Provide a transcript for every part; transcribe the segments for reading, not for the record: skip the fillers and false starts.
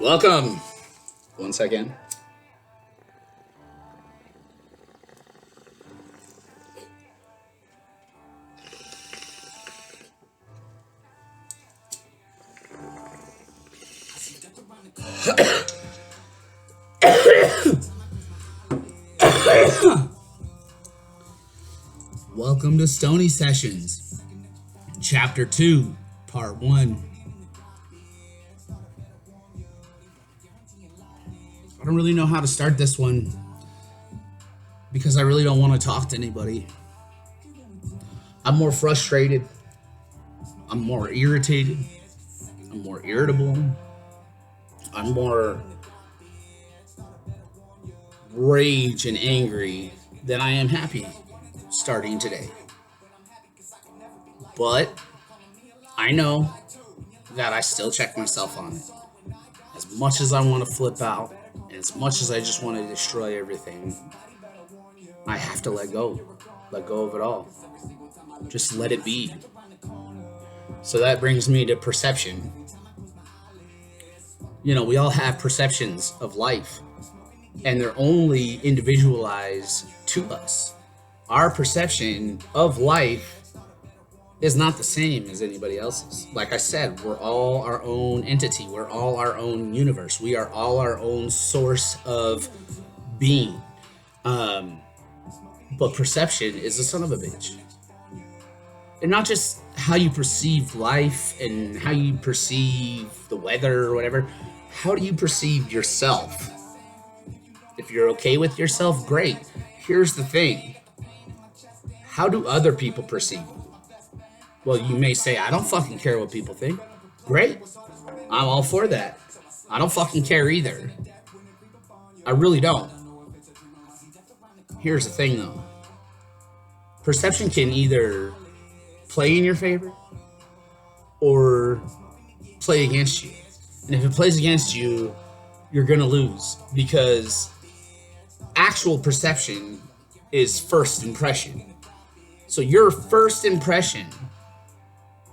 Welcome. One second. Welcome to Stoney Sessions Chapter 2, Part 1. I don't really know how to start this one because I really don't want to talk to anybody. I'm more frustrated. I'm more irritated. I'm more irritable. I'm more rage and angry than I am happy starting today. But I know that I still check myself on it. As much as I want to flip out, and as much as I just want to destroy everything, I have to let go of it all. Just let it be. So that brings me to perception. You know, we all have perceptions of life, and they're only individualized to us. Our perception of life is not the same as anybody else's. Like I said, we're all our own entity. We're all our own universe. We are all our own source of being. But perception is a son of a bitch. And not just how you perceive life and how you perceive the weather or whatever. How do you perceive yourself? If you're okay with yourself, great. Here's the thing. How do other people perceive you? Well, you may say, I don't fucking care what people think. Great. I'm all for that. I don't fucking care either. I really don't. Here's the thing, though. Perception can either play in your favor or play against you. And if it plays against you, you're going to lose, because actual perception is first impression. So your first impression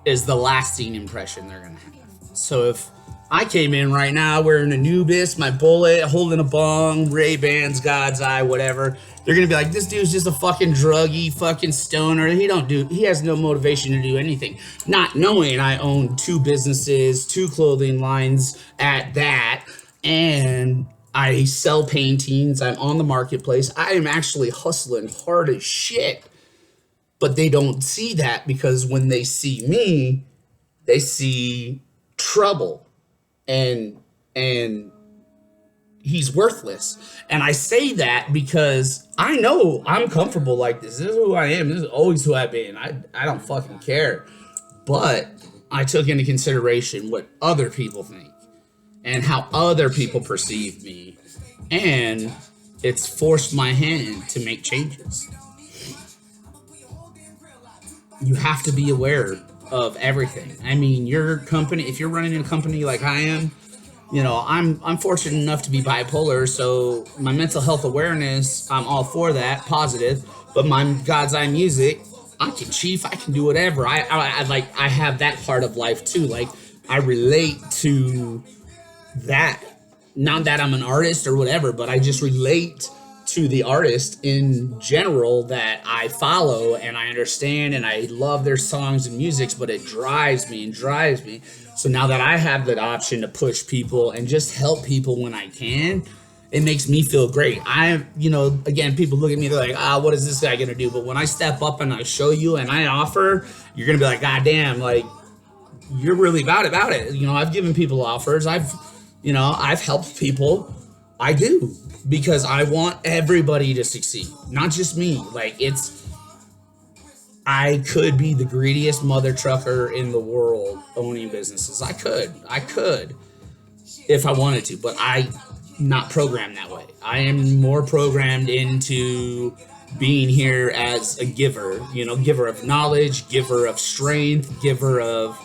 is the lasting impression they're going to have. So if I came in right now wearing a Nubis, my bullet, holding a bong, Ray-Bans, God's Eye, whatever, they're going to be like, this dude's just a fucking druggy, fucking stoner. He has no motivation to do anything. Not knowing I own 2 businesses, 2 clothing lines at that, and I sell paintings. I'm on the marketplace. I am actually hustling hard as shit. But they don't see that, because when they see me, they see trouble and he's worthless. And I say that because I know I'm comfortable like this. This is who I am. This is always who I've been. I don't fucking care. But I took into consideration what other people think and how other people perceive me. And it's forced my hand to make changes. You have to be aware of everything. I mean, your company, if you're running a company like I am, you know, I'm fortunate enough to be bipolar, so my mental health awareness, I'm all for that, positive. But my God's Eye music, I can chief, I can do whatever. I have that part of life too. Like, I relate to that. Not that I'm an artist or whatever, but I just relate to the artist in general that I follow, and I understand, and I love their songs and musics, but it drives me. So now that I have that option to push people and just help people when I can, it makes me feel great. Again, people look at me, they're like, what is this guy gonna do? But when I step up and I show you and I offer, you're gonna be like, God damn, like, you're really about it. You know, I've given people offers. I've helped people. I do. Because I want everybody to succeed, not just me. Like, I could be the greediest mother trucker in the world owning businesses. I could if I wanted to, but I'm not programmed that way. I am more programmed into being here as a giver, giver of knowledge, giver of strength, giver of,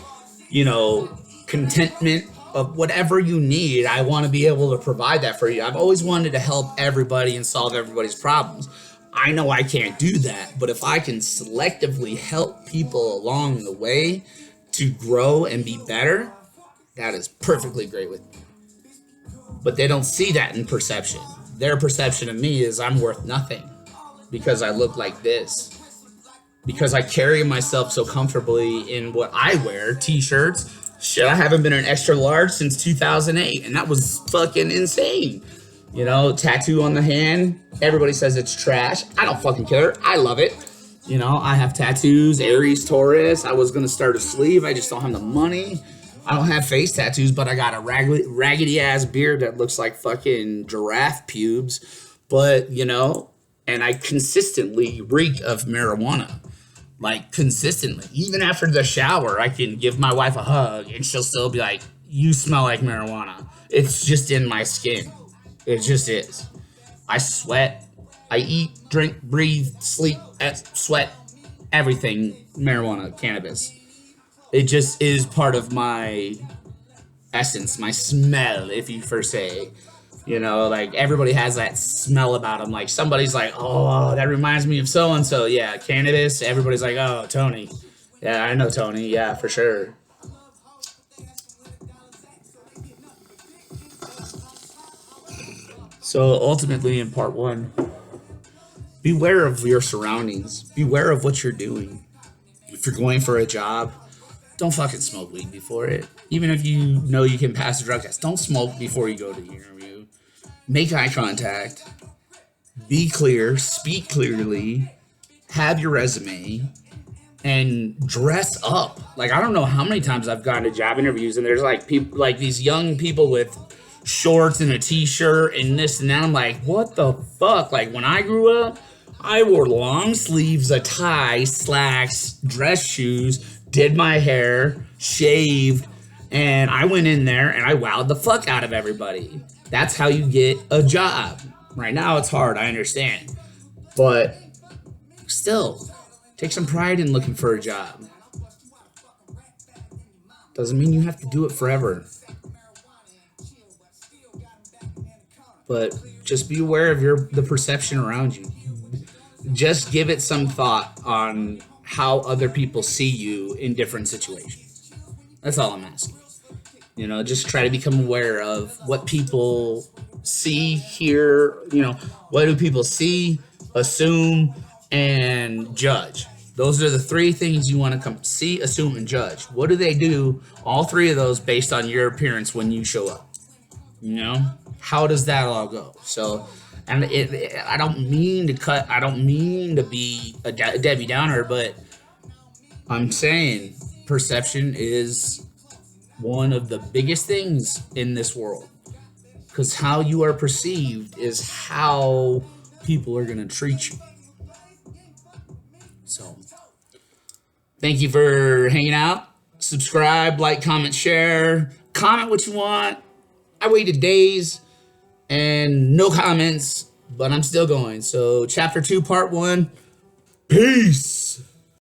contentment, of whatever you need. I want to be able to provide that for you. I've always wanted to help everybody and solve everybody's problems. I know I can't do that, but if I can selectively help people along the way to grow and be better, that is perfectly great with me. but they don't see that in perception. Their perception of me is I'm worth nothing because I look like this. Because I carry myself so comfortably in what I wear, t-shirts. Shit, I haven't been an extra large since 2008, and that was fucking insane. You know, tattoo on the hand. Everybody says it's trash. I don't fucking care. I love it. You know, I have tattoos, Aries, Taurus. I was going to start a sleeve. I just don't have the money. I don't have face tattoos, but I got a raggedy ass beard that looks like fucking giraffe pubes. But, you know, and I consistently reek of marijuana. Like, consistently. Even after the shower, I can give my wife a hug and she'll still be like, you smell like marijuana. It's just in my skin. It just is. I sweat. I eat, drink, breathe, sleep, sweat, everything marijuana, cannabis. It just is part of my essence, my smell, if you first say. You know, like everybody has that smell about them. Like somebody's like, oh, that reminds me of so-and-so. Yeah, cannabis. Everybody's like, oh, Tony. Yeah, I know Tony. Yeah, for sure. So ultimately in part one, beware of your surroundings. Beware of what you're doing. If you're going for a job, don't fucking smoke weed before it. Even if you know you can pass a drug test, don't smoke before you go to the interview. Make eye contact. Be clear. Speak clearly. Have your resume. And dress up. Like, I don't know how many times I've gone to job interviews and there's like people, like these young people with shorts and a t-shirt and this and that. I'm like, what the fuck? Like, when I grew up, I wore long sleeves, a tie, slacks, dress shoes, did my hair, shaved, and I went in there and I wowed the fuck out of everybody. That's how you get a job. Right now it's hard, I understand. But still, take some pride in looking for a job. Doesn't mean you have to do it forever. But just be aware of the perception around you. Just give it some thought on how other people see you in different situations. That's all I'm asking. You know, just try to become aware of what people see, hear, you know, what do people see, assume, and judge. Those are the three things you want to come see, assume, and judge. What do they do? All three of those based on your appearance when you show up. You know, how does that all go? So, and I don't mean to be a Debbie Downer, but I'm saying perception is one of the biggest things in this world. Because how you are perceived is how people are going to treat you. So, thank you for hanging out. Subscribe, like, comment, share. Comment what you want. I waited days and no comments, but I'm still going. So, chapter 2, part 1. Peace.